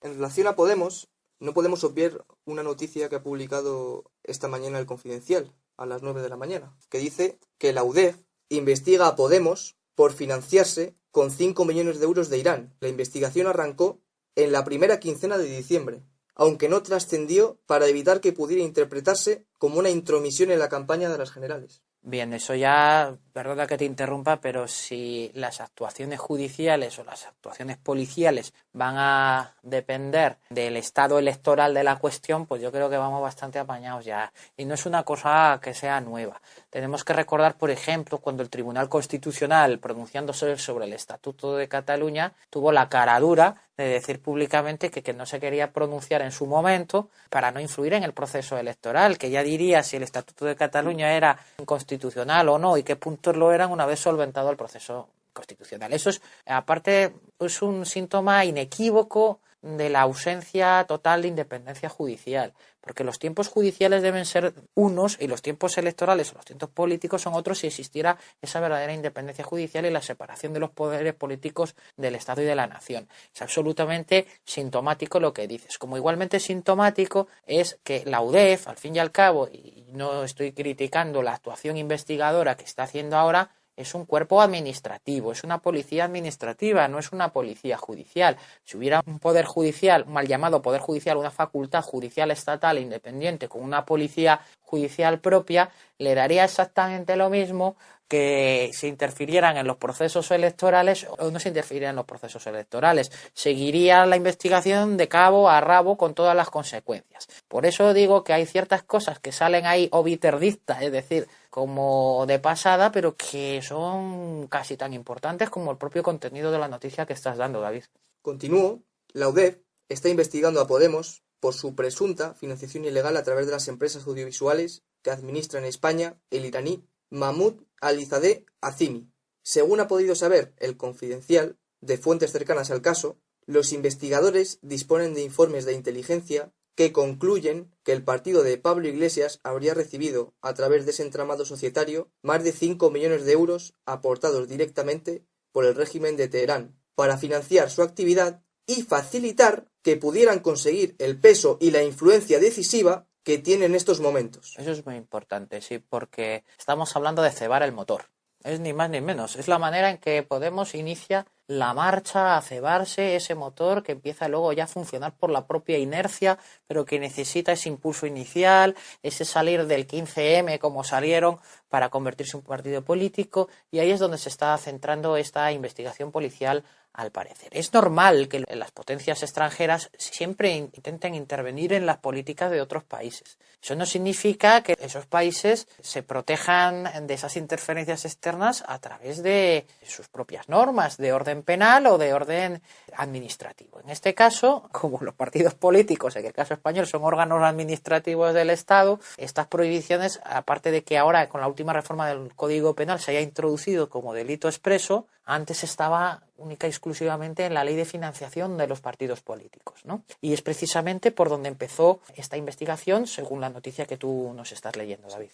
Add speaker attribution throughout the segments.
Speaker 1: En relación a Podemos, no podemos obviar una noticia que ha publicado esta mañana El Confidencial, a las 9 de la mañana, que dice que la UDEF investiga a Podemos por financiarse con 5 millones de euros de Irán. La investigación arrancó en la primera quincena de diciembre, aunque no trascendió para evitar que pudiera interpretarse como una intromisión en la campaña de las generales.
Speaker 2: Bien, eso ya, perdona que te interrumpa, pero si las actuaciones judiciales o las actuaciones policiales van a depender del estado electoral de la cuestión, pues yo creo que vamos bastante apañados ya. Y no es una cosa que sea nueva. Tenemos que recordar, por ejemplo, cuando el Tribunal Constitucional, pronunciándose sobre el Estatuto de Cataluña, tuvo la cara dura de decir públicamente que no se quería pronunciar en su momento para no influir en el proceso electoral, que ya diría si el Estatuto de Cataluña era constitucional o no y qué puntos lo eran una vez solventado el proceso constitucional. Eso es, aparte, es un síntoma inequívoco de la ausencia total de independencia judicial, porque los tiempos judiciales deben ser unos y los tiempos electorales o los tiempos políticos son otros si existiera esa verdadera independencia judicial y la separación de los poderes políticos del Estado y de la nación. Es absolutamente sintomático lo que dices. Como igualmente sintomático es que la UDEF, al fin y al cabo, y no estoy criticando la actuación investigadora que está haciendo ahora, es un cuerpo administrativo, es una policía administrativa, no es una policía judicial. Si hubiera un poder judicial, un mal llamado poder judicial, una facultad judicial estatal independiente con una policía judicial propia, le daría exactamente lo mismo que se interfirieran en los procesos electorales o no se interfirieran en los procesos electorales. Seguiría la investigación de cabo a rabo con todas las consecuencias. Por eso digo que hay ciertas cosas que salen ahí obiterdistas, es decir, como de pasada, pero que son casi tan importantes como el propio contenido de la noticia que estás dando, David.
Speaker 1: Continúo, la UDEF está investigando a Podemos por su presunta financiación ilegal a través de las empresas audiovisuales que administra en España el iraní Mahmoud Alizadeh Azimi. Según ha podido saber El Confidencial, de fuentes cercanas al caso, los investigadores disponen de informes de inteligencia que concluyen que el partido de Pablo Iglesias habría recibido, a través de ese entramado societario, más de 5 millones de euros aportados directamente por el régimen de Teherán para financiar su actividad y facilitar que pudieran conseguir el peso y la influencia decisiva que tiene en estos momentos.
Speaker 2: Eso es muy importante, sí, porque estamos hablando de cebar el motor. Es ni más ni menos. Es la manera en que Podemos inicia la marcha a cebarse ese motor que empieza luego ya a funcionar por la propia inercia, pero que necesita ese impulso inicial, ese salir del 15M como salieron para convertirse en un partido político, y ahí es donde se está centrando esta investigación policial al parecer. Es normal que las potencias extranjeras siempre intenten intervenir en las políticas de otros países. Eso no significa que esos países se protejan de esas interferencias externas a través de sus propias normas de orden penal o de orden administrativo. En este caso, como los partidos políticos, en el caso español, son órganos administrativos del Estado, estas prohibiciones, aparte de que ahora con la última reforma del Código Penal se haya introducido como delito expreso, antes estaba única y exclusivamente en la ley de financiación de los partidos políticos, ¿no? Y es precisamente por donde empezó esta investigación, según la noticia que tú nos estás leyendo, David.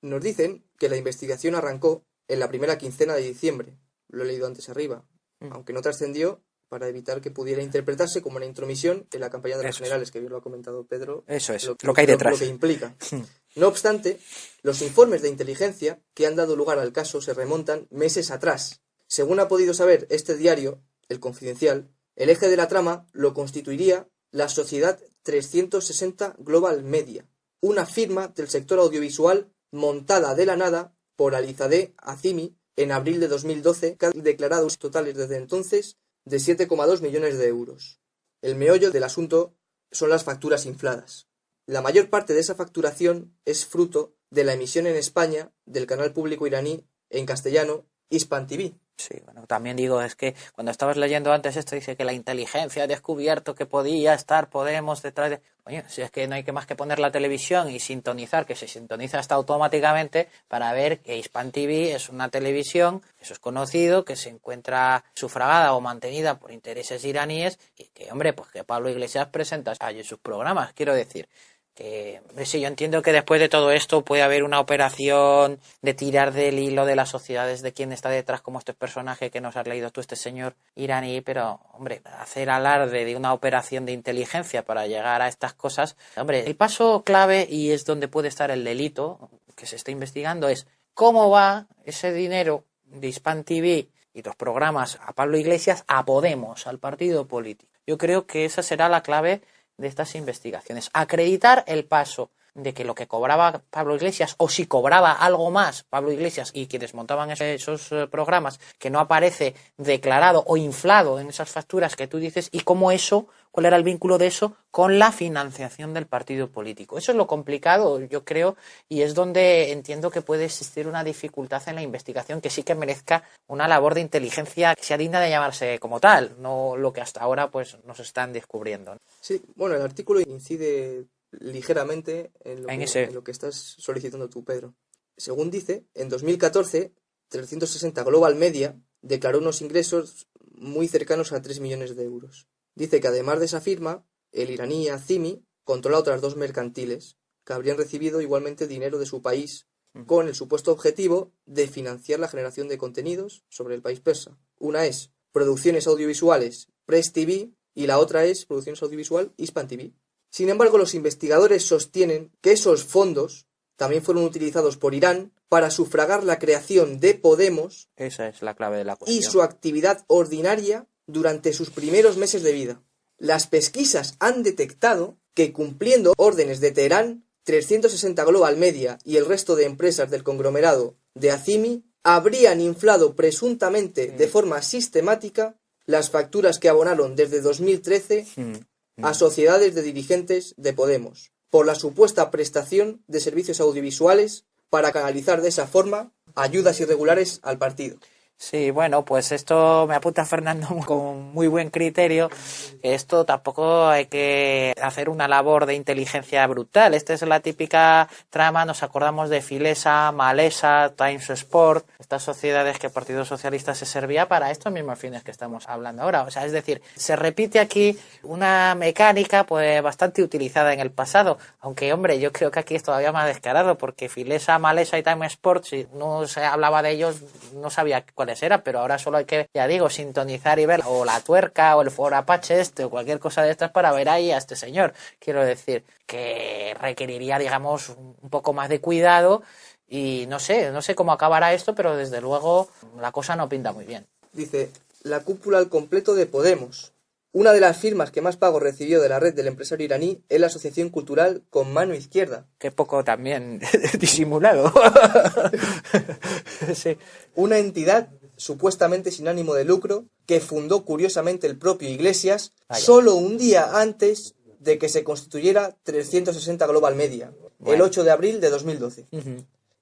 Speaker 1: Nos dicen que la investigación arrancó en la primera quincena de diciembre, lo he leído antes arriba, aunque no trascendió para evitar que pudiera interpretarse como una intromisión en la campaña de las generales, que bien lo ha comentado Pedro.
Speaker 2: Eso es, lo que hay detrás.
Speaker 1: Lo que implica. No obstante, los informes de inteligencia que han dado lugar al caso se remontan meses atrás. Según ha podido saber este diario, El Confidencial, el eje de la trama lo constituiría la Sociedad 360 Global Media, una firma del sector audiovisual montada de la nada por Alizadeh Azimi en abril de 2012, que ha declarado totales desde entonces de 7,2 millones de euros. El meollo del asunto son las facturas infladas. La mayor parte de esa facturación es fruto de la emisión en España del canal público iraní en castellano Hispan TV.
Speaker 2: Sí, bueno, también digo, es que cuando estabas leyendo antes esto dice que la inteligencia ha descubierto que podía estar Podemos detrás de... Oye, si es que no hay que más que poner la televisión y sintonizar, que se sintoniza hasta automáticamente para ver que Hispan TV es una televisión, eso es conocido, que se encuentra sufragada o mantenida por intereses iraníes y que, hombre, pues que Pablo Iglesias presenta allí sus programas, quiero decir. Que, sí, yo entiendo que después de todo esto puede haber una operación de tirar del hilo de las sociedades de quién está detrás, como este personaje que nos has leído tú, este señor iraní, pero, hombre, hacer alarde de una operación de inteligencia para llegar a estas cosas, hombre, el paso clave, y es donde puede estar el delito que se está investigando, es cómo va ese dinero de Hispan TV y los programas a Pablo Iglesias a Podemos, al partido político. Yo creo que esa será la clave de estas investigaciones. Acreditar el paso de que lo que cobraba Pablo Iglesias, o si cobraba algo más Pablo Iglesias y quienes montaban esos programas, que no aparece declarado o inflado en esas facturas que tú dices, y cómo eso, cuál era el vínculo de eso con la financiación del partido político. Eso es lo complicado, yo creo, y es donde entiendo que puede existir una dificultad en la investigación que sí que merezca una labor de inteligencia que sea digna de llamarse como tal, no lo que hasta ahora pues nos están descubriendo.
Speaker 1: Sí, bueno, el artículo incide ligeramente en lo que estás solicitando tú, Pedro. Según dice, en 2014, 360 Global Media declaró unos ingresos muy cercanos a 3 millones de euros. Dice que además de esa firma, el iraní Azimi controla otras 2 mercantiles que habrían recibido igualmente dinero de su país con el supuesto objetivo de financiar la generación de contenidos sobre el país persa. Una es Producciones Audiovisuales Press TV y la otra es Producciones Audiovisual Hispan TV. Sin embargo, los investigadores sostienen que esos fondos también fueron utilizados por Irán para sufragar la creación de Podemos.
Speaker 2: Esa es la clave de la cuestión.
Speaker 1: Y su actividad ordinaria durante sus primeros meses de vida. Las pesquisas han detectado que, cumpliendo órdenes de Teherán, 360 Global Media y el resto de empresas del conglomerado de Azimi habrían inflado presuntamente de forma sistemática las facturas que abonaron desde 2013 a sociedades de dirigentes de Podemos por la supuesta prestación de servicios audiovisuales para canalizar de esa forma ayudas irregulares al partido.
Speaker 2: Sí, bueno, pues esto me apunta Fernando con muy buen criterio. Esto tampoco hay que hacer una labor de inteligencia brutal. Esta es la típica trama, nos acordamos de Filesa, Malesa, Times Sport, estas sociedades que el Partido Socialista se servía para estos mismos fines que estamos hablando ahora. O sea, es decir, se repite aquí una mecánica pues bastante utilizada en el pasado, aunque, hombre, yo creo que aquí es todavía más descarado, porque Filesa, Malesa y Times Sport, si no se hablaba de ellos, no sabía cuál era, pero ahora solo hay que, ya digo, sintonizar y ver o la tuerca o el foro Apache o cualquier cosa de estas para ver ahí a este señor. Quiero decir que requeriría, digamos, un poco más de cuidado y no sé cómo acabará esto, pero desde luego la cosa no pinta muy bien.
Speaker 1: Dice, la cúpula al completo de Podemos. Una de las firmas que más pagos recibió de la red del empresario iraní es la Asociación Cultural Con Mano Izquierda.
Speaker 2: Qué poco también disimulado.
Speaker 1: Sí. Una entidad supuestamente sin ánimo de lucro que fundó curiosamente el propio Iglesias solo un día antes de que se constituyera 360 Global Media, el 8 de abril de 2012.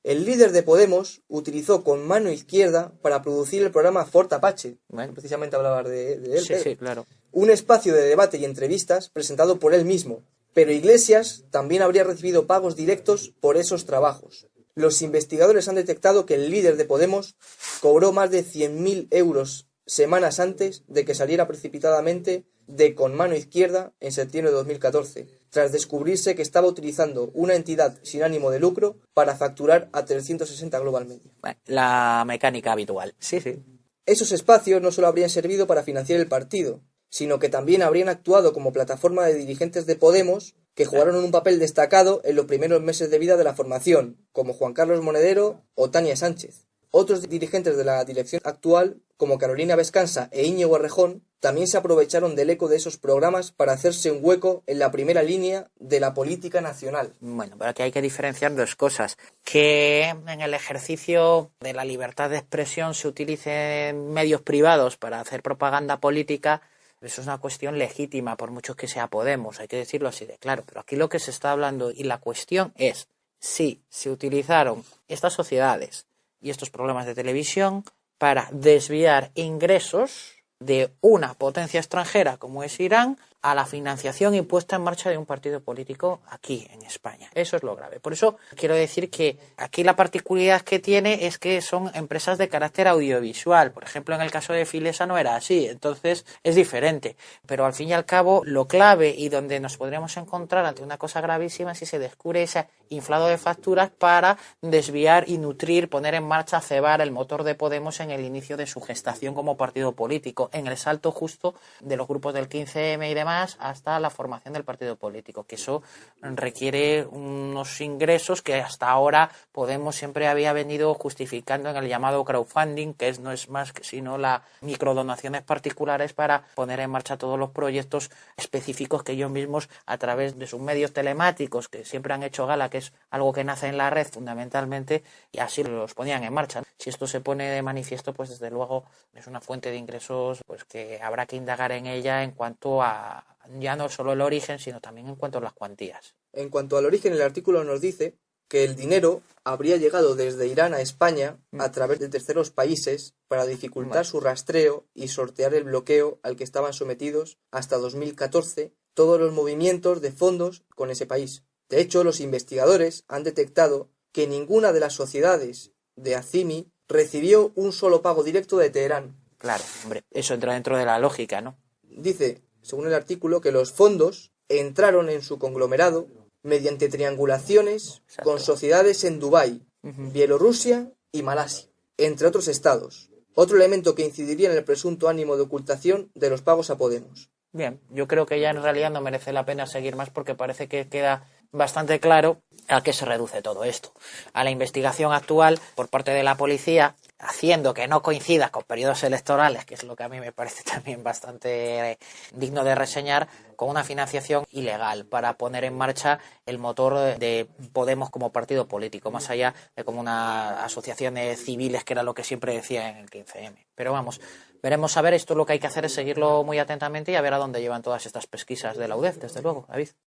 Speaker 1: El líder de Podemos utilizó Con Mano Izquierda para producir el programa Fort Apache. Precisamente hablabas de él.
Speaker 2: Sí, claro.
Speaker 1: Un espacio de debate y entrevistas presentado por él mismo, pero Iglesias también habría recibido pagos directos por esos trabajos. Los investigadores han detectado que el líder de Podemos cobró más de 100.000 euros semanas antes de que saliera precipitadamente de Con Mano Izquierda en septiembre de 2014, tras descubrirse que estaba utilizando una entidad sin ánimo de lucro para facturar a 360 Global Media.
Speaker 2: La mecánica habitual. Sí.
Speaker 1: Esos espacios no solo habrían servido para financiar el partido, sino que también habrían actuado como plataforma de dirigentes de Podemos que jugaron un papel destacado en los primeros meses de vida de la formación, como Juan Carlos Monedero o Tania Sánchez. Otros dirigentes de la dirección actual, como Carolina Vescansa e Íñigo Errejón, también se aprovecharon del eco de esos programas para hacerse un hueco en la primera línea de la política nacional.
Speaker 2: Bueno, pero aquí hay que diferenciar dos cosas. Que en el ejercicio de la libertad de expresión se utilicen medios privados para hacer propaganda política, eso es una cuestión legítima, por mucho que sea Podemos, hay que decirlo así de claro. Pero aquí lo que se está hablando y la cuestión es si se utilizaron estas sociedades y estos programas de televisión para desviar ingresos de una potencia extranjera como es Irán a la financiación y puesta en marcha de un partido político aquí en España. Eso es lo grave. Por eso quiero decir que aquí la particularidad que tiene es que son empresas de carácter audiovisual. Por ejemplo, en el caso de Filesa no era así, entonces es diferente. Pero al fin y al cabo, lo clave y donde nos podríamos encontrar ante una cosa gravísima es si se descubre ese inflado de facturas para desviar y nutrir, poner en marcha, cebar el motor de Podemos en el inicio de su gestación como partido político, en el salto justo de los grupos del 15M y demás hasta la formación del partido político, que eso requiere unos ingresos que hasta ahora Podemos siempre había venido justificando en el llamado crowdfunding, que no es más que sino las microdonaciones particulares para poner en marcha todos los proyectos específicos que ellos mismos, a través de sus medios telemáticos, que siempre han hecho gala, que es algo que nace en la red fundamentalmente, y así los ponían en marcha. Si esto se pone de manifiesto, pues desde luego es una fuente de ingresos pues que habrá que indagar en ella en cuanto a ya no solo el origen, sino también en cuanto a las cuantías.
Speaker 1: En cuanto al origen, el artículo nos dice que el dinero habría llegado desde Irán a España a través de terceros países para dificultar su rastreo y sortear el bloqueo al que estaban sometidos hasta 2014 todos los movimientos de fondos con ese país. De hecho, los investigadores han detectado que ninguna de las sociedades de Azimi recibió un solo pago directo de Teherán.
Speaker 2: Claro, hombre, eso entra dentro de la lógica, ¿no?
Speaker 1: Dice, según el artículo, que los fondos entraron en su conglomerado mediante triangulaciones con sociedades en Dubái, Bielorrusia y Malasia, entre otros estados. Otro elemento que incidiría en el presunto ánimo de ocultación de los pagos a Podemos.
Speaker 2: Bien, yo creo que ya en realidad no merece la pena seguir más porque parece que queda bastante claro a qué se reduce todo esto. A la investigación actual por parte de la policía, haciendo que no coincida con periodos electorales, que es lo que a mí me parece también bastante digno de reseñar, con una financiación ilegal para poner en marcha el motor de Podemos como partido político, más allá de como una asociación de civiles, que era lo que siempre decía en el 15M. Pero vamos, veremos a ver, esto lo que hay que hacer es seguirlo muy atentamente y a ver a dónde llevan todas estas pesquisas de la UDEF, desde luego, David.